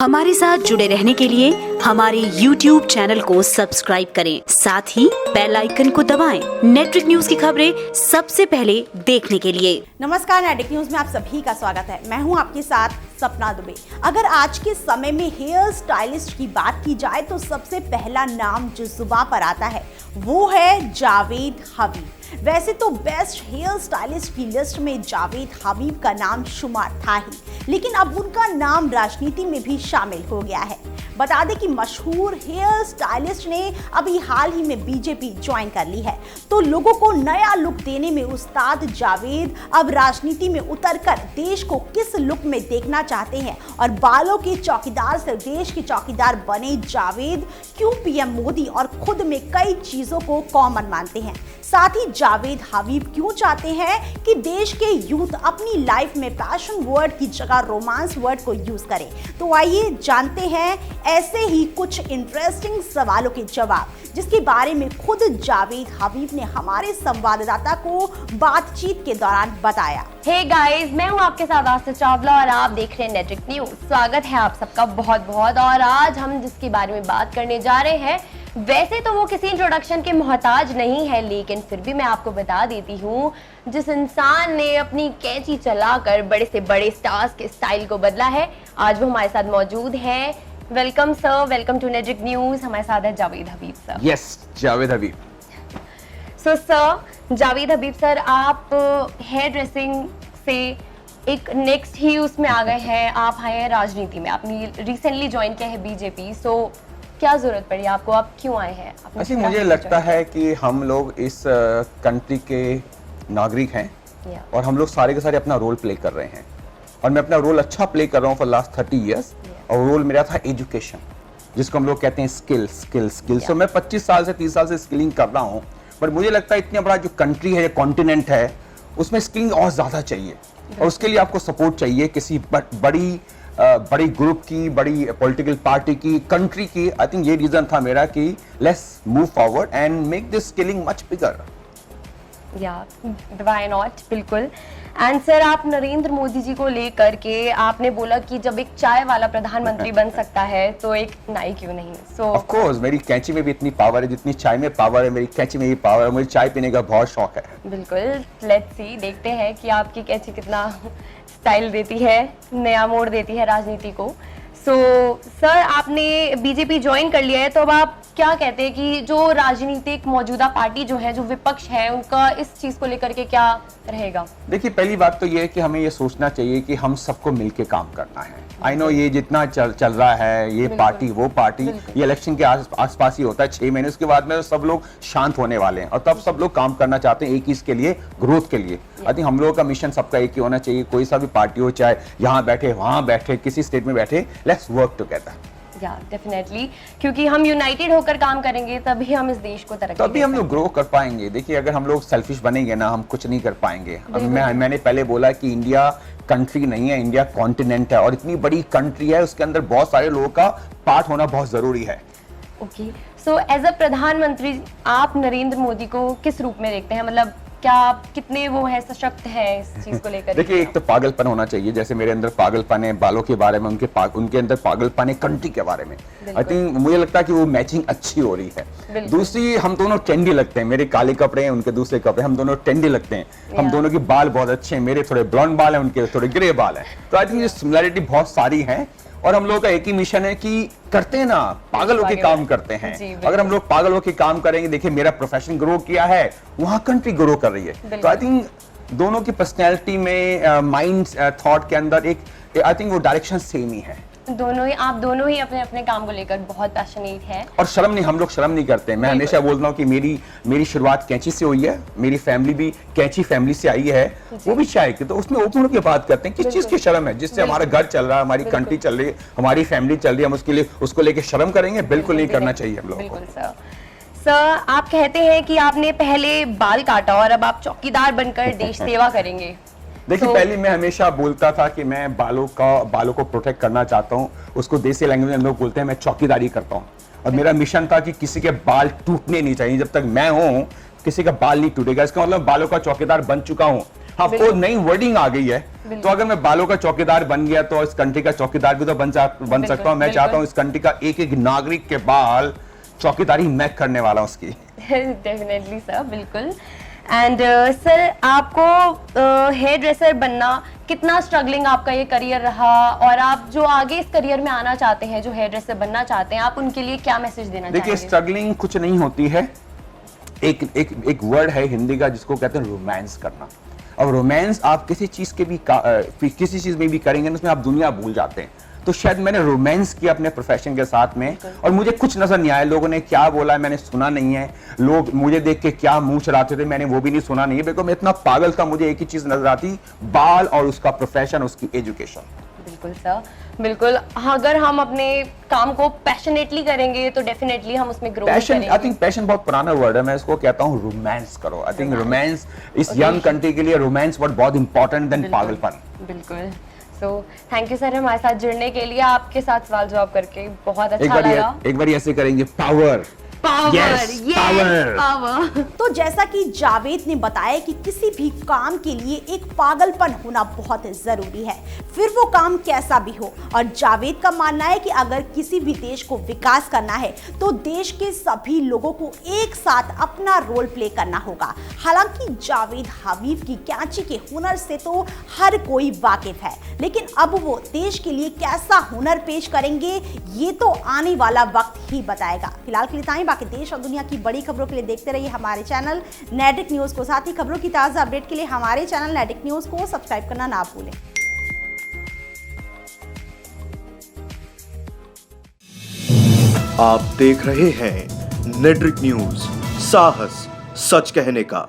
हमारे साथ जुड़े रहने के लिए हमारे YouTube चैनल को सब्सक्राइब करें, साथ ही बेल आइकन को दबाएं। नेटवर्क न्यूज की खबरें सबसे पहले देखने के लिए। नमस्कार, नेटवर्क न्यूज में आप सभी का स्वागत है। मैं हूं आपके साथ सपना दुबे। अगर आज के समय में हेयर स्टाइलिस्ट की बात की जाए तो सबसे पहला नाम जो जुबान पर आता है वो है जावेद हबीब। वैसे तो बेस्ट हेयर स्टाइलिस्ट की लिस्ट में जावेद हबीब का नाम शुमार था ही, लेकिन अब उनका नाम राजनीति में भी शामिल हो गया है। बता दें कि मशहूर हेयर स्टाइलिस्ट ने अभी हाल ही में बीजेपी ज्वाइन कर ली है, तो लोगों को नया लुक देने में उस्ताद जावेद अब राजनीति में उतरकर देश को किस लुक में देखना चाहते हैं और बालों के चौकीदार से देश के चौकीदार बने जावेद क्यों पीएम मोदी और खुद में कई चीजों को कॉमन मानते हैं। साथ ही जावेद हबीब क्यों चाहते हैं कि देश के यूथ अपनी लाइफ में पैशन वर्ड की जगह रोमांस वर्ड को यूज करें। तो आइए जानते हैं ऐसे ही कुछ इंटरेस्टिंग सवालों के जवाब, जिसके बारे में खुद जावेद हबीब ने हमारे संवाददाता को बातचीत के दौरान बताया। हे गाइस, मैं हूं आपके साथ आस्था चावला और आप देख रहे हैं नेटवर्क न्यूज। स्वागत है आप सबका बहुत बहुत। और आज हम जिसके बारे में बात करने जा रहे हैं, वैसे तो वो किसी इंट्रोडक्शन के मोहताज नहीं है, लेकिन फिर भी मैं आपको बता देती हूँ, जिस इंसान ने अपनी कैंची चलाकर बड़े से बड़े स्टार्स के स्टाइल को बदला है, आज वो हमारे साथ मौजूद है। Welcome sir, welcome to network news. हमारे साथ है Javed Habib sir. Yes, Javed Habib. So sir, Javed Habib sir, आप हेयर ड्रेसिंग से एक नेक्स्ट ही उसमें आ गए हैं। आप आए हैं राजनीति में, आपने रिसेंटली ज्वाइन किया है बीजेपी। सो क्या जरूरत पड़ी आपको, आप क्यों आए हैं? अच्छा, मुझे लगता है कि हम लोग इस कंट्री के नागरिक हैं और हम लोग सारे के सारे अपना रोल प्ले कर रहे हैं और मैं अपना रोल अच्छा प्ले कर रहा हूँ फॉर लास्ट 30 इयर्स। और रोल मेरा था एजुकेशन, जिसको हम लोग कहते हैं स्किल। तो मैं 25 साल से 30 साल से स्किलिंग कर रहा हूँ, पर मुझे लगता है इतना बड़ा जो कंट्री है, कॉन्टिनेंट है, उसमें स्किलिंग और ज़्यादा चाहिए और उसके लिए आपको सपोर्ट चाहिए किसी बड़ी ग्रुप की, बड़ी पॉलिटिकल पार्टी की, कंट्री की। आई थिंक ये रीजन था मेरा कि let's move forward and make this skilling much bigger. या व्हाई नॉट, बिल्कुल। एंड सर, आप नरेंद्र मोदी जी को लेकर के आपने बोला कि जब एक चाय वाला प्रधानमंत्री बन सकता है तो एक नाई क्यों नहीं। सो ऑफ कोर्स मेरी कैंची में भी इतनी पावर है जितनी चाय में पावर है, मेरी कैंची में भी पावर है। मुझे चाय पीने का बहुत शौक है। बिल्कुल, लेट्स सी, देखते हैं कि आपकी कैंची कितना स्टाइल देती है, नया मोड़ देती है राजनीति को। सो सर, आपने बीजेपी ज्वाइन कर लिया है, तो अब आप क्या कहते हैं कि जो राजनीतिक मौजूदा पार्टी जो है, जो विपक्ष है, उनका इस चीज को लेकर के क्या रहेगा? देखिए, पहली बात तो ये है कि हमें ये सोचना चाहिए कि हम सबको मिलके काम करना है। आई नो ये जितना चल रहा है, ये पार्टी वो पार्टी, ये इलेक्शन के आसपास ही होता है 6 महीने, उसके बाद में सब लोग शांत होने वाले हैं और तब सब लोग काम करना चाहते हैं एक ही इसके लिए, ग्रोथ के लिए। आई थिंक हम लोगों का मिशन सबका एक ही होना चाहिए। कोई सा भी पार्टी हो, चाहे यहाँ बैठे, वहां बैठे, किसी स्टेट में बैठे, लेट्स वर्क टुगेदर। या डेफिनेटली, क्योंकि हम यूनाइटेड होकर काम करेंगे तभी हम इस देश को तरक्की, तभी हम लोग ग्रो कर पाएंगे। देखिए, अगर हम लोग सेल्फिश बनेंगे ना, हम कुछ नहीं कर पाएंगे। अब मैंने पहले बोला कि इंडिया कंट्री नहीं है, इंडिया कॉन्टिनेंट है और इतनी बड़ी कंट्री है, उसके अंदर बहुत सारे लोगों का पार्ट होना बहुत जरूरी है। ओके, सो एज अ प्रधानमंत्री आप नरेंद्र मोदी को किस रूप में देखते हैं? मतलब क्या आप कितने वो है, सशक्त है इस चीज को लेकर? देखिए, एक तो पागलपन होना चाहिए, जैसे मेरे अंदर पागलपन है बालों के बारे में, उनके अंदर पागलपन है कंट्री के बारे में। आई थिंक मुझे लगता है कि वो मैचिंग अच्छी हो रही है। दूसरी, हम दोनों ट्रेंडी लगते हैं। मेरे काले कपड़े हैं, उनके दूसरे कपड़े, हम दोनों ट्रेंडी लगते हैं। हम दोनों के बाल बहुत अच्छे हैं, मेरे थोड़े ब्लॉन्ड बाल हैं, उनके थोड़े ग्रे बाल हैं। तो आई थिंक ये सिमिलरिटी बहुत सारी है और हम लोगों का एक ही मिशन है कि करते हैं ना, पागल होकर काम करते हैं। अगर हम लोग पागल होकर काम करेंगे, देखिए मेरा प्रोफेशन ग्रो किया है, वहां कंट्री ग्रो कर रही है। तो आई थिंक दोनों की पर्सनैलिटी में, माइंड थॉट के अंदर एक आई थिंक वो डायरेक्शन सेम ही है। आप दोनों ही अपने अपने काम को लेकर बहुत पैशनेट हैं और शर्म नहीं, हम लोग शर्म नहीं करते। मैं हमेशा बोलता हूँ कि मेरी शुरुआत कैंची से हुई है, मेरी फैमिली भी कैंची फैमिली से आई है, वो भी चाय की, तो उसमें ओपन होकर बात करते हैं। किस चीज की शर्म है? जिससे हमारा घर चल रहा है, हमारी कंट्री चल रही है, हमारी फैमिली चल रही है, हम उसको लेके शर्म करेंगे? बिल्कुल नहीं करना चाहिए हम लोगों को। सर, आप कहते हैं कि आपने पहले बाल काटा और अब आप चौकीदार बनकर देश सेवा करेंगे। देखिए, पहले मैं हमेशा बोलता था कि मैं बालों को प्रोटेक्ट करना चाहता हूँ। उसको देसी लैंग्वेज में लोग बोलते हैं मैं चौकीदारी करता हूँ और मेरा मिशन था कि किसी के बाल टूटने नहीं चाहिए। जब तक मैं हूँ किसी का बाल नहीं टूटेगा। इसका मतलब बालों का चौकीदार बन चुका हूँ आपको नई वर्डिंग आ गई है, तो अगर मैं बालों का चौकीदार बन गया तो इस कंट्री का चौकीदार भी तो बन सकता हूँ। मैं चाहता हूँ इस कंट्री का एक एक नागरिक के बाल चौकीदारी मैं करने वाला हूँ उसकी। डेफिनेटली सर, बिल्कुल। एंड सर, आपको हेयर ड्रेसर बनना कितना स्ट्रगलिंग आपका ये करियर रहा, और आप जो आगे इस करियर में आना चाहते हैं, जो हेयर ड्रेसर बनना चाहते हैं, आप उनके लिए क्या मैसेज देना चाहेंगे? देखिए, स्ट्रगलिंग कुछ नहीं होती है। एक वर्ड है हिंदी का जिसको कहते हैं रोमांस करना। अब रोमांस आप किसी चीज में भी करेंगे ना, उसमें आप दुनिया भूल जाते हैं। तो शायद मैंने रोमांस किया अपने प्रोफेशन के साथ में, और मुझे कुछ नजर नहीं आया। लोगों ने क्या बोला मैंने सुना नहीं है, लोग मुझे देख के क्या मुंह चढ़ाते थे मैंने वो भी नहीं सुना नहीं है, बिकॉज़ मैं इतना पागल था। मुझे एक ही चीज नजर आती, बाल और उसका प्रोफेशन, उसकी एजुकेशन। बिल्कुल सर, बिल्कुल। अगर हम अपने काम को पैशनेटली करेंगे तो डेफिनेटली हम उसमें ग्रो करेंगे। आई थिंक पैशन बहुत पुराना वर्ड है, मैं इसको कहता हूँ रोमांस करो। आई थिंक रोमांस इस यंग कंट्री के लिए रोमांस वर्ड बहुत इंपॉर्टेंट देन पागलपन। बिल्कुल। सो थैंक यू सर हमारे साथ जुड़ने के लिए, आपके साथ सवाल जवाब करके बहुत अच्छा लगा। एक बार ऐसे करेंगे, पावर पावर। तो जैसा कि जावेद ने बताया कि किसी भी काम के लिए एक पागलपन होना बहुत जरूरी है, फिर वो काम कैसा भी हो। और जावेद का मानना है कि अगर किसी भी देश को विकास करना है तो देश के सभी लोगों को एक साथ अपना रोल प्ले करना होगा। हालांकि जावेद हबीब की कैंची के हुनर से तो हर कोई वाकिफ है, लेकिन अब वो देश के लिए कैसा हुनर पेश करेंगे ये तो आने वाला वक्त ही बताएगा। फिलहाल के लिए बाकी देश और दुनिया की बड़ी खबरों के लिए देखते रहिए हमारे चैनल नेटिक न्यूज को। साथ ही खबरों की ताजा अपडेट के लिए हमारे चैनल नेटिक न्यूज को सब्सक्राइब करना ना भूलें। आप देख रहे हैं नेटिक न्यूज, साहस सच कहने का।